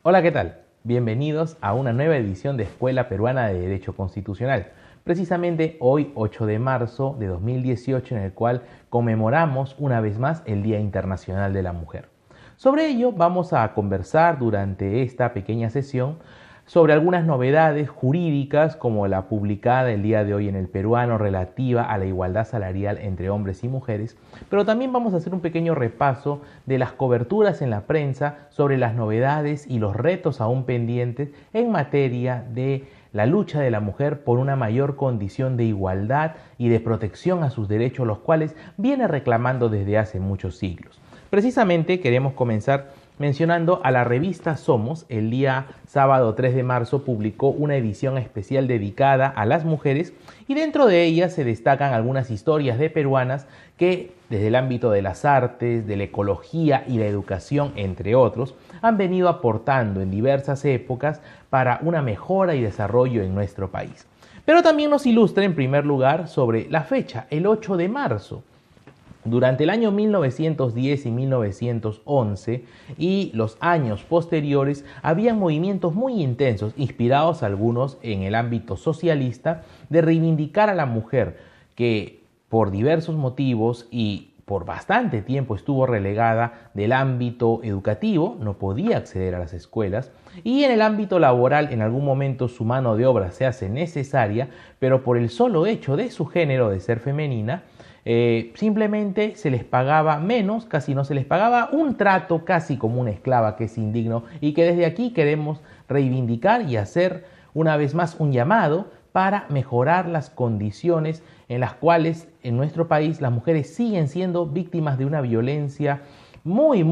Hola, ¿qué tal? Bienvenidos a una nueva edición de Escuela Peruana de Derecho Constitucional. Precisamente hoy, 8 de marzo de 2018, en el cual conmemoramos una vez más el Día Internacional de la Mujer. Sobre ello vamos a conversar durante esta pequeña sesión sobre algunas novedades jurídicas como la publicada el día de hoy en El Peruano relativa a la igualdad salarial entre hombres y mujeres, pero también vamos a hacer un pequeño repaso de las coberturas en la prensa sobre las novedades y los retos aún pendientes en materia de la lucha de la mujer por una mayor condición de igualdad y de protección a sus derechos, los cuales viene reclamando desde hace muchos siglos. Precisamente queremos comenzar mencionando a la revista Somos. El día sábado 3 de marzo publicó una edición especial dedicada a las mujeres y dentro de ella se destacan algunas historias de peruanas que desde el ámbito de las artes, de la ecología y la educación, entre otros, han venido aportando en diversas épocas para una mejora y desarrollo en nuestro país. Pero también nos ilustra en primer lugar sobre la fecha, el 8 de marzo. Durante el año 1910 y 1911 y los años posteriores habían movimientos muy intensos, inspirados algunos en el ámbito socialista, de reivindicar a la mujer que por diversos motivos y por bastante tiempo estuvo relegada del ámbito educativo, no podía acceder a las escuelas, y en el ámbito laboral en algún momento su mano de obra se hace necesaria, pero por el solo hecho de su género de ser femenina, simplemente se les pagaba menos, casi no se les pagaba, un trato casi como una esclava, que es indigno y que desde aquí queremos reivindicar y hacer una vez más un llamado para mejorar las condiciones en las cuales en nuestro país las mujeres siguen siendo víctimas de una violencia muy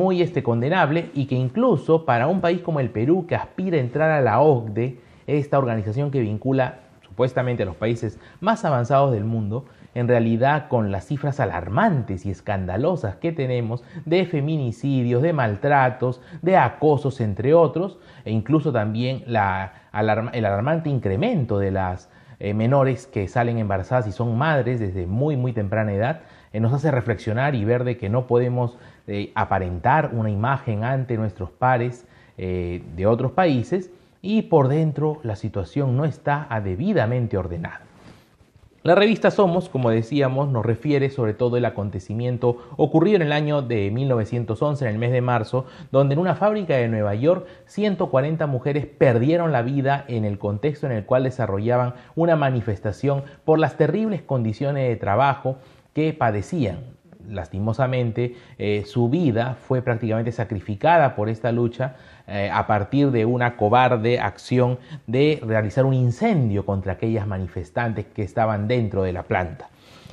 condenable, y que incluso para un país como el Perú, que aspira a entrar a la OCDE, esta organización que vincula supuestamente a los países más avanzados del mundo, en realidad con las cifras alarmantes y escandalosas que tenemos de feminicidios, de maltratos, de acosos, entre otros, e incluso también el alarmante incremento de las menores que salen embarazadas y son madres desde muy temprana edad, nos hace reflexionar y ver de que no podemos aparentar una imagen ante nuestros pares de otros países, y por dentro la situación no está debidamente ordenada. La revista Somos, como decíamos, nos refiere sobre todo el acontecimiento ocurrido en el año de 1911, en el mes de marzo, donde en una fábrica de Nueva York 140 mujeres perdieron la vida en el contexto en el cual desarrollaban una manifestación por las terribles condiciones de trabajo que padecían. Lastimosamente, su vida fue prácticamente sacrificada por esta lucha a partir de una cobarde acción de realizar un incendio contra aquellas manifestantes que estaban dentro de la planta.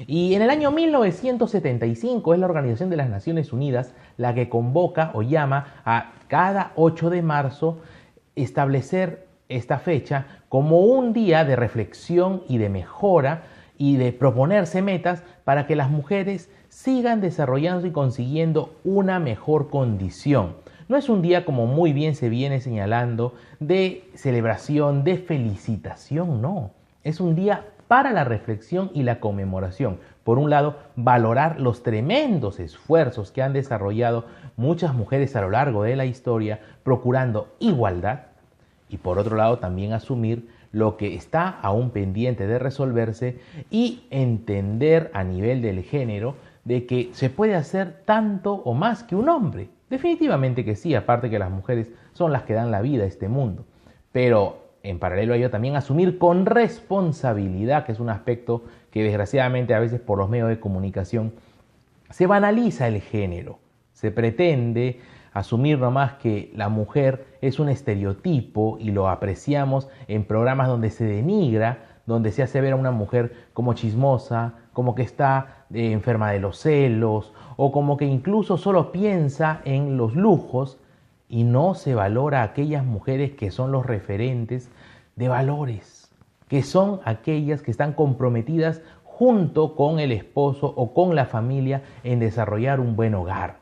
Y en el año 1975 es la Organización de las Naciones Unidas la que convoca o llama a cada 8 de marzo establecer esta fecha como un día de reflexión y de mejora y de proponerse metas para que las mujeres sigan desarrollando y consiguiendo una mejor condición. No es un día, como muy bien se viene señalando, de celebración, de felicitación, no. Es un día para la reflexión y la conmemoración. Por un lado, valorar los tremendos esfuerzos que han desarrollado muchas mujeres a lo largo de la historia procurando igualdad, y por otro lado también asumir lo que está aún pendiente de resolverse y entender a nivel del género de que se puede hacer tanto o más que un hombre. Definitivamente que sí, aparte que las mujeres son las que dan la vida a este mundo. Pero en paralelo a ello también asumir con responsabilidad, que es un aspecto que desgraciadamente a veces por los medios de comunicación se banaliza el género, se pretende asumir nomás que la mujer es un estereotipo y lo apreciamos en programas donde se denigra, donde se hace ver a una mujer como chismosa, como que está enferma de los celos o como que incluso solo piensa en los lujos y no se valora a aquellas mujeres que son los referentes de valores, que son aquellas que están comprometidas junto con el esposo o con la familia en desarrollar un buen hogar.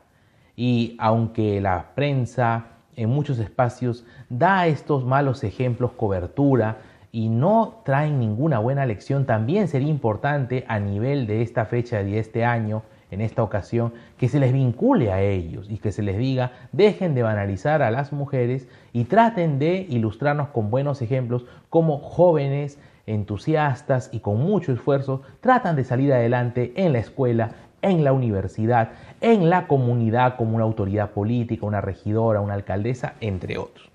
Y aunque la prensa en muchos espacios da a estos malos ejemplos cobertura y no traen ninguna buena lección, también sería importante a nivel de esta fecha de este año, en esta ocasión, que se les vincule a ellos y que se les diga, dejen de banalizar a las mujeres y traten de ilustrarnos con buenos ejemplos como jóvenes entusiastas y con mucho esfuerzo tratan de salir adelante en la escuela, en la universidad, en la comunidad como una autoridad política, una regidora, una alcaldesa, entre otros.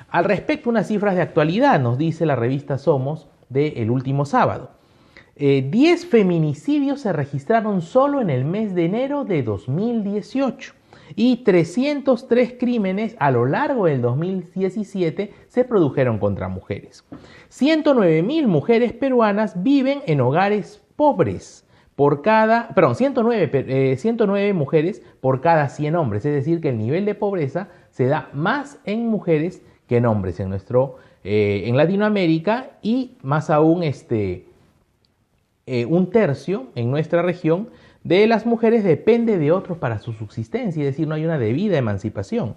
Al respecto, unas cifras de actualidad nos dice la revista Somos del último sábado. 10 feminicidios se registraron solo en el mes de enero de 2018 y 303 crímenes a lo largo del 2017 se produjeron contra mujeres. 109.000 mujeres peruanas viven en hogares pobres. 109 mujeres por cada 100 hombres, es decir que el nivel de pobreza se da más en mujeres que en hombres en Latinoamérica y más aún un tercio en nuestra región de las mujeres depende de otros para su subsistencia, es decir, no hay una debida emancipación.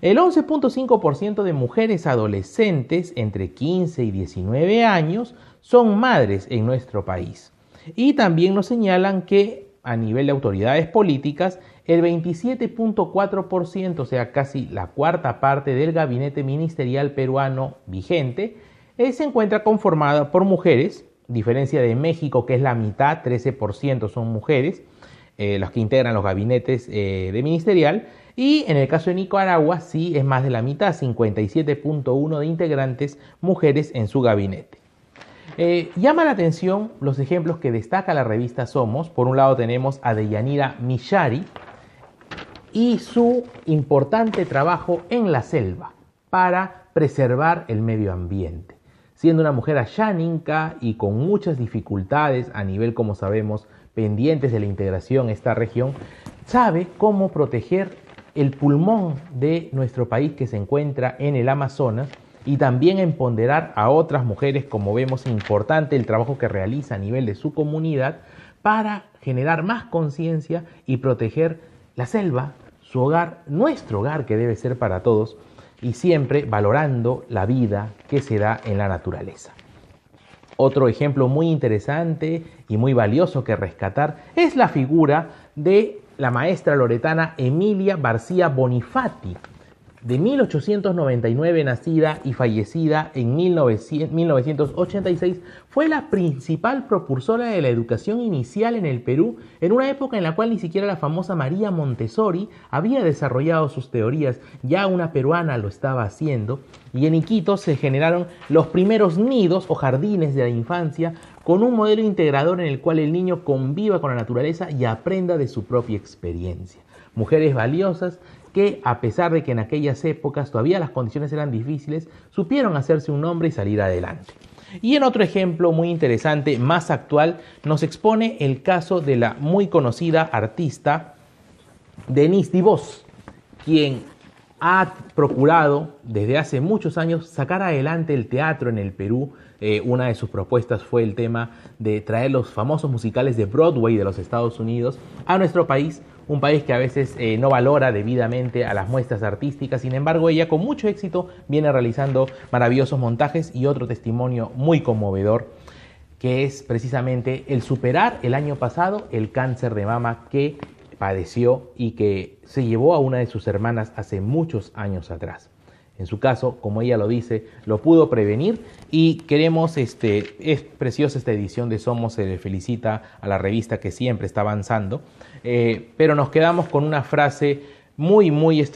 El 11.5% de mujeres adolescentes entre 15 y 19 años son madres en nuestro país. Y también nos señalan que a nivel de autoridades políticas, el 27.4%, o sea, casi la cuarta parte del gabinete ministerial peruano vigente, se encuentra conformada por mujeres, diferencia de México, que es la mitad, 13% son mujeres, las que integran los gabinetes de ministerial, y en el caso de Nicaragua sí es más de la mitad, 57.1% de integrantes mujeres en su gabinete. Llama la atención los ejemplos que destaca la revista Somos. Por un lado tenemos a Deyanira Millari y su importante trabajo en la selva para preservar el medio ambiente. Siendo una mujer ayaninca y con muchas dificultades a nivel, como sabemos, pendientes de la integración en esta región, sabe cómo proteger el pulmón de nuestro país que se encuentra en el Amazonas y también empoderar a otras mujeres, como vemos importante el trabajo que realiza a nivel de su comunidad para generar más conciencia y proteger la selva, su hogar, nuestro hogar que debe ser para todos y siempre valorando la vida que se da en la naturaleza. Otro ejemplo muy interesante y muy valioso que rescatar es la figura de la maestra loretana Emilia Barcía Bonifati, de 1899 nacida y fallecida en 1986, fue la principal propulsora de la educación inicial en el Perú en una época en la cual ni siquiera la famosa María Montessori había desarrollado sus teorías, ya una peruana lo estaba haciendo, y en Iquitos se generaron los primeros nidos o jardines de la infancia con un modelo integrador en el cual el niño conviva con la naturaleza y aprenda de su propia experiencia. Mujeres valiosas que, a pesar de que en aquellas épocas todavía las condiciones eran difíciles, supieron hacerse un nombre y salir adelante. Y en otro ejemplo muy interesante, más actual, nos expone el caso de la muy conocida artista Denise Dibós, quien ha procurado desde hace muchos años sacar adelante el teatro en el Perú. Una de sus propuestas fue el tema de traer los famosos musicales de Broadway de los Estados Unidos a nuestro país, un país que a veces no valora debidamente a las muestras artísticas. Sin embargo, ella con mucho éxito viene realizando maravillosos montajes, y otro testimonio muy conmovedor que es precisamente el superar el año pasado el cáncer de mama que padeció y que se llevó a una de sus hermanas hace muchos años atrás. En su caso, como ella lo dice, lo pudo prevenir, y queremos, es preciosa esta edición de Somos, se le felicita a la revista que siempre está avanzando, pero nos quedamos con una frase muy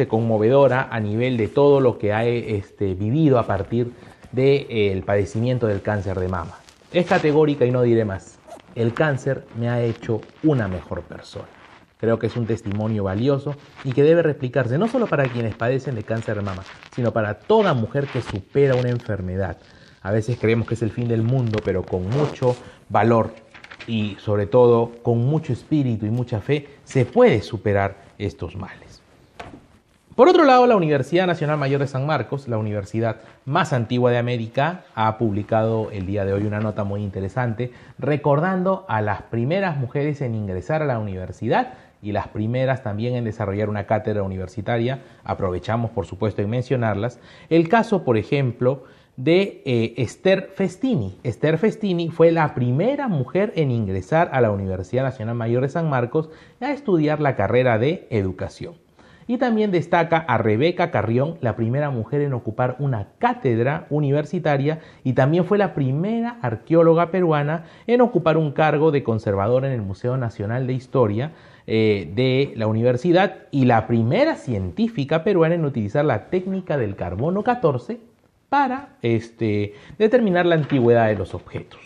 conmovedora a nivel de todo lo que ha vivido a partir del padecimiento del cáncer de mama. Es categórica y no diré más. el cáncer me ha hecho una mejor persona. Creo que es un testimonio valioso y que debe replicarse no solo para quienes padecen de cáncer de mama, sino para toda mujer que supera una enfermedad. A veces creemos que es el fin del mundo, pero con mucho valor y sobre todo con mucho espíritu y mucha fe se puede superar estos males. Por otro lado, la Universidad Nacional Mayor de San Marcos, la universidad más antigua de América, ha publicado el día de hoy una nota muy interesante recordando a las primeras mujeres en ingresar a la universidad y las primeras también en desarrollar una cátedra universitaria. Aprovechamos, por supuesto, en mencionarlas. El caso, por ejemplo, de Esther Festini. Esther Festini fue la primera mujer en ingresar a la Universidad Nacional Mayor de San Marcos a estudiar la carrera de educación. Y también destaca a Rebeca Carrión, la primera mujer en ocupar una cátedra universitaria y también fue la primera arqueóloga peruana en ocupar un cargo de conservadora en el Museo Nacional de Historia de la universidad y la primera científica peruana en utilizar la técnica del carbono 14 para determinar la antigüedad de los objetos.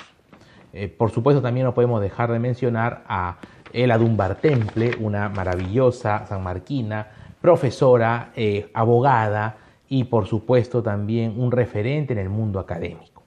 Por supuesto, también no podemos dejar de mencionar a Ela Dunbar Temple, una maravillosa sanmarquina, profesora, abogada y por supuesto también un referente en el mundo académico.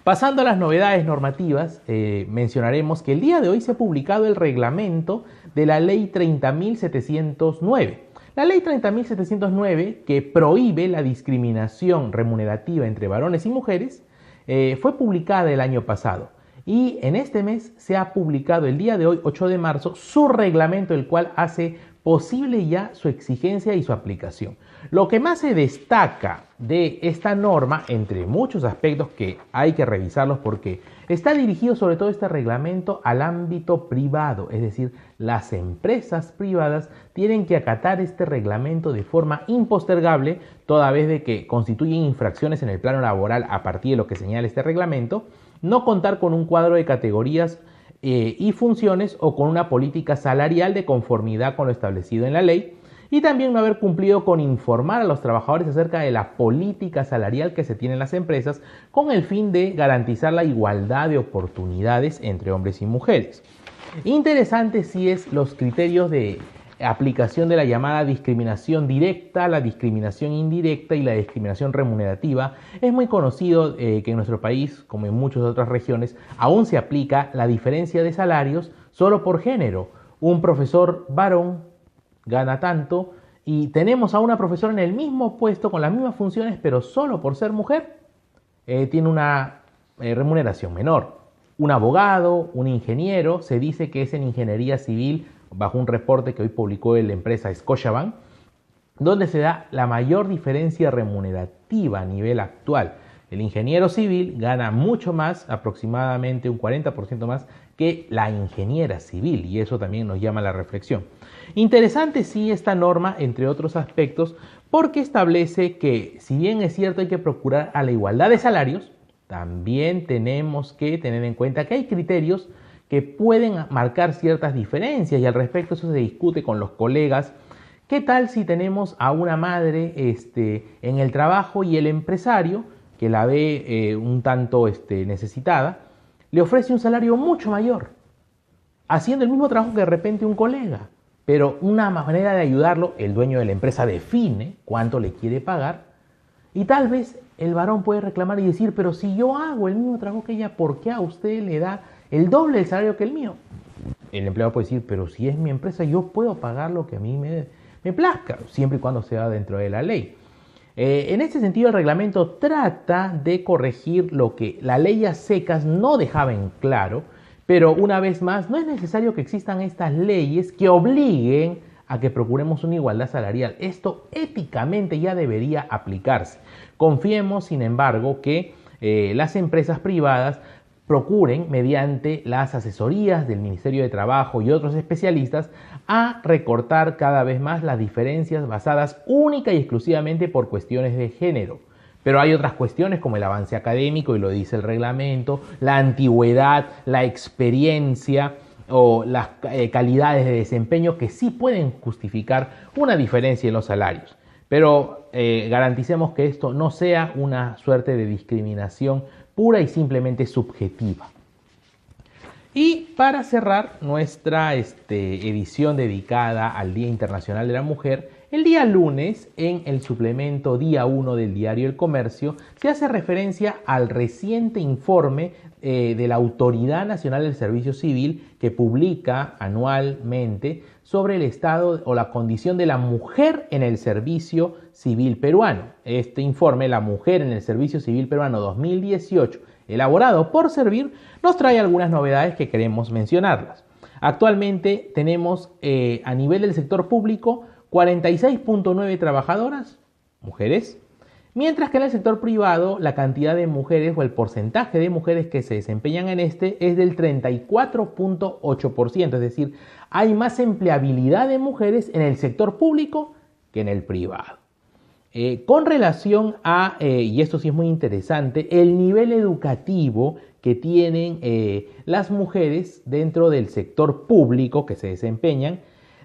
Pasando a las novedades normativas, mencionaremos que el día de hoy se ha publicado el reglamento de la Ley 30.709. La Ley 30.709, que prohíbe la discriminación remunerativa entre varones y mujeres, fue publicada el año pasado. Y en este mes se ha publicado el día de hoy, 8 de marzo, su reglamento, el cual hace posible ya su exigencia y su aplicación. Lo que más se destaca de esta norma, entre muchos aspectos que hay que revisarlos porque está dirigido sobre todo este reglamento al ámbito privado, es decir, las empresas privadas tienen que acatar este reglamento de forma impostergable, toda vez de que constituyen infracciones en el plano laboral a partir de lo que señala este reglamento, no contar con un cuadro de categorías y funciones o con una política salarial de conformidad con lo establecido en la ley y también no haber cumplido con informar a los trabajadores acerca de la política salarial que se tiene en las empresas con el fin de garantizar la igualdad de oportunidades entre hombres y mujeres. Interesante sí es los criterios de aplicación de la llamada discriminación directa, la discriminación indirecta y la discriminación remunerativa. Es muy conocido que en nuestro país, como en muchas otras regiones, aún se aplica la diferencia de salarios solo por género. Un profesor varón gana tanto y tenemos a una profesora en el mismo puesto con las mismas funciones, pero solo por ser mujer tiene una remuneración menor. Un abogado, un ingeniero, se dice que es en ingeniería civil bajo un reporte que hoy publicó la empresa Scotiabank, donde se da la mayor diferencia remunerativa a nivel actual. El ingeniero civil gana mucho más, aproximadamente un 40% más, que la ingeniera civil, y eso también nos llama a la reflexión. Interesante sí esta norma, entre otros aspectos, porque establece que, si bien es cierto hay que procurar a la igualdad de salarios, también tenemos que tener en cuenta que hay criterios que pueden marcar ciertas diferencias y al respecto eso se discute con los colegas. ¿Qué tal si tenemos a una madre en el trabajo y el empresario, que la ve un tanto necesitada, le ofrece un salario mucho mayor, haciendo el mismo trabajo que de repente un colega? Pero una manera de ayudarlo, el dueño de la empresa define cuánto le quiere pagar y tal vez el varón puede reclamar y decir, pero si yo hago el mismo trabajo que ella, ¿por qué a usted le da el doble del salario que el mío? El empleado puede decir, pero si es mi empresa, yo puedo pagar lo que a mí me plazca, siempre y cuando sea dentro de la ley. En este sentido, el reglamento trata de corregir lo que la ley a secas no dejaba en claro, pero una vez más, no es necesario que existan estas leyes que obliguen a que procuremos una igualdad salarial. Esto éticamente ya debería aplicarse. Confiemos, sin embargo, que las empresas privadas procuren, mediante las asesorías del Ministerio de Trabajo y otros especialistas, a recortar cada vez más las diferencias basadas única y exclusivamente por cuestiones de género. Pero hay otras cuestiones como el avance académico, y lo dice el reglamento, la antigüedad, la experiencia o las calidades de desempeño que sí pueden justificar una diferencia en los salarios. Pero garanticemos que esto no sea una suerte de discriminación pura y simplemente subjetiva. Y para cerrar nuestra edición dedicada al Día Internacional de la Mujer, el día lunes, en el suplemento día 1 del diario El Comercio, se hace referencia al reciente informe de la Autoridad Nacional del Servicio Civil que publica anualmente sobre el estado o la condición de la mujer en el servicio civil peruano. Este informe, La Mujer en el Servicio Civil Peruano 2018, elaborado por Servir, nos trae algunas novedades que queremos mencionarlas. Actualmente tenemos a nivel del sector público 46.9 trabajadoras, mujeres, mientras que en el sector privado la cantidad de mujeres o el porcentaje de mujeres que se desempeñan en este es del 34.8%, es decir, hay más empleabilidad de mujeres en el sector público que en el privado. Con relación a, y esto sí es muy interesante, el nivel educativo que tienen las mujeres dentro del sector público que se desempeñan,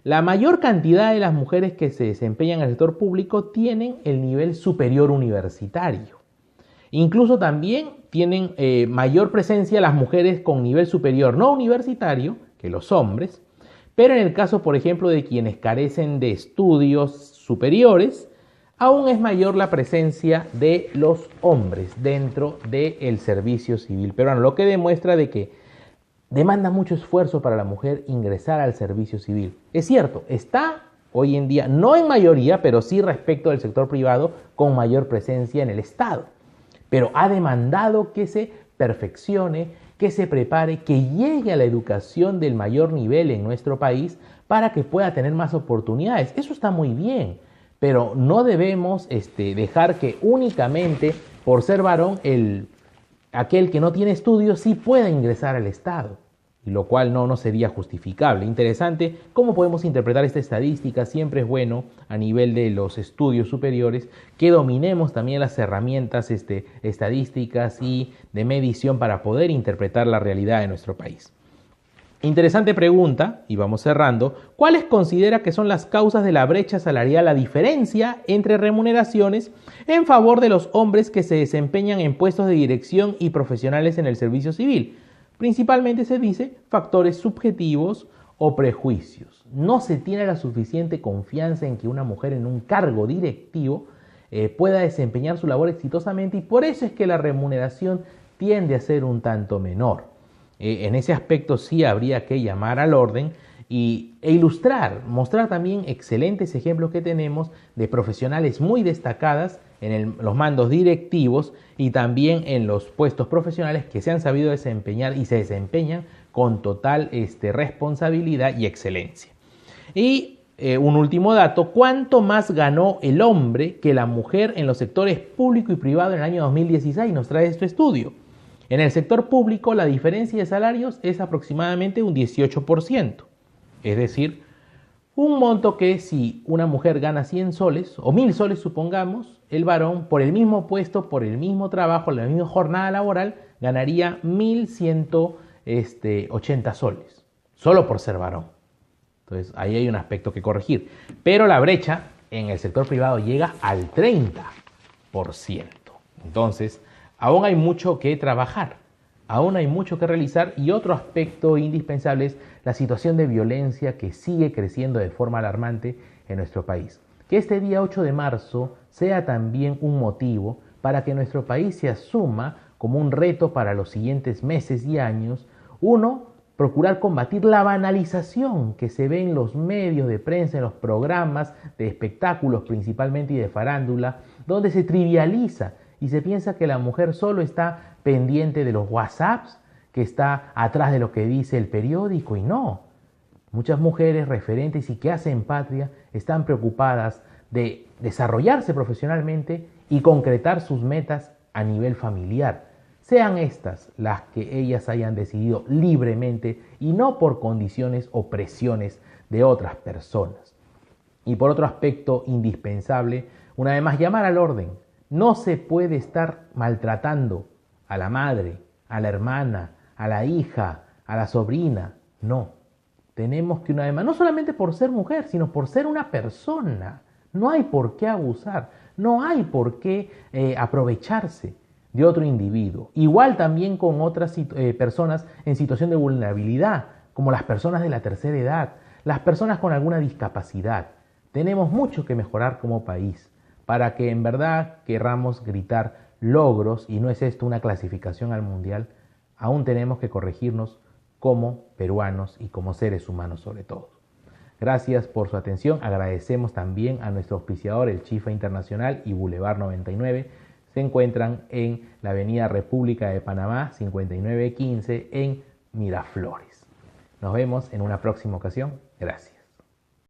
la mayor cantidad de las mujeres que se desempeñan en el sector público tienen el nivel superior universitario. Incluso también tienen mayor presencia las mujeres con nivel superior no universitario que los hombres, pero en el caso, por ejemplo, de quienes carecen de estudios superiores, aún es mayor la presencia de los hombres dentro del servicio civil peruano, lo que demuestra de que demanda mucho esfuerzo para la mujer ingresar al servicio civil. Es cierto, está hoy en día, no en mayoría, pero sí respecto del sector privado, con mayor presencia en el Estado. Pero ha demandado que se perfeccione, que se prepare, que llegue a la educación del mayor nivel en nuestro país para que pueda tener más oportunidades. Eso está muy bien, pero no debemos dejar que únicamente por ser varón aquel que no tiene estudios sí pueda ingresar al Estado, lo cual no sería justificable. Interesante cómo podemos interpretar esta estadística. Siempre es bueno a nivel de los estudios superiores que dominemos también las herramientas estadísticas y de medición para poder interpretar la realidad de nuestro país. Interesante pregunta, y vamos cerrando. ¿Cuáles considera que son las causas de la brecha salarial, la diferencia entre remuneraciones en favor de los hombres que se desempeñan en puestos de dirección y profesionales en el servicio civil? Principalmente se dice factores subjetivos o prejuicios. No se tiene la suficiente confianza en que una mujer en un cargo directivo pueda desempeñar su labor exitosamente, y por eso es que la remuneración tiende a ser un tanto menor. En ese aspecto sí habría que llamar al orden e ilustrar, mostrar también excelentes ejemplos que tenemos de profesionales muy destacadas en los mandos directivos y también en los puestos profesionales que se han sabido desempeñar y se desempeñan con total responsabilidad y excelencia. Y un último dato: ¿cuánto más ganó el hombre que la mujer en los sectores público y privado en el año 2016? Nos trae este estudio. En el sector público la diferencia de salarios es aproximadamente un 18%, es decir, un monto que si una mujer gana 100 soles o 1000 soles supongamos, el varón por el mismo puesto, por el mismo trabajo, la misma jornada laboral, ganaría 1180 soles, solo por ser varón. Entonces ahí hay un aspecto que corregir, pero la brecha en el sector privado llega al 30%. Entonces aún hay mucho que trabajar, aún hay mucho que realizar, y otro aspecto indispensable es la situación de violencia que sigue creciendo de forma alarmante en nuestro país. Que este día 8 de marzo sea también un motivo para que nuestro país se asuma como un reto para los siguientes meses y años. Uno, procurar combatir la banalización que se ve en los medios de prensa, en los programas de espectáculos principalmente y de farándula, donde se trivializa y se piensa que la mujer solo está pendiente de los WhatsApps, que está atrás de lo que dice el periódico, y no. Muchas mujeres referentes y que hacen patria están preocupadas de desarrollarse profesionalmente y concretar sus metas a nivel familiar. Sean estas las que ellas hayan decidido libremente y no por condiciones o presiones de otras personas. Y por otro aspecto indispensable, una vez más, llamar al orden. No se puede estar maltratando a la madre, a la hermana, a la hija, a la sobrina. No. Tenemos que, una vez más, no solamente por ser mujer, sino por ser una persona. No hay por qué abusar, no hay por qué aprovecharse. de otro individuo. Igual también con otras personas en situación de vulnerabilidad, como las personas de la tercera edad, las personas con alguna discapacidad. Tenemos mucho que mejorar como país para que en verdad querramos gritar logros, y no es esto una clasificación al mundial. Aún tenemos que corregirnos como peruanos y como seres humanos sobre todo. Gracias por su atención. Agradecemos también a nuestro auspiciador, el Chifa Internacional y Boulevard 99. Se encuentran en la Avenida República de Panamá 5915 en Miraflores. Nos vemos en una próxima ocasión. Gracias.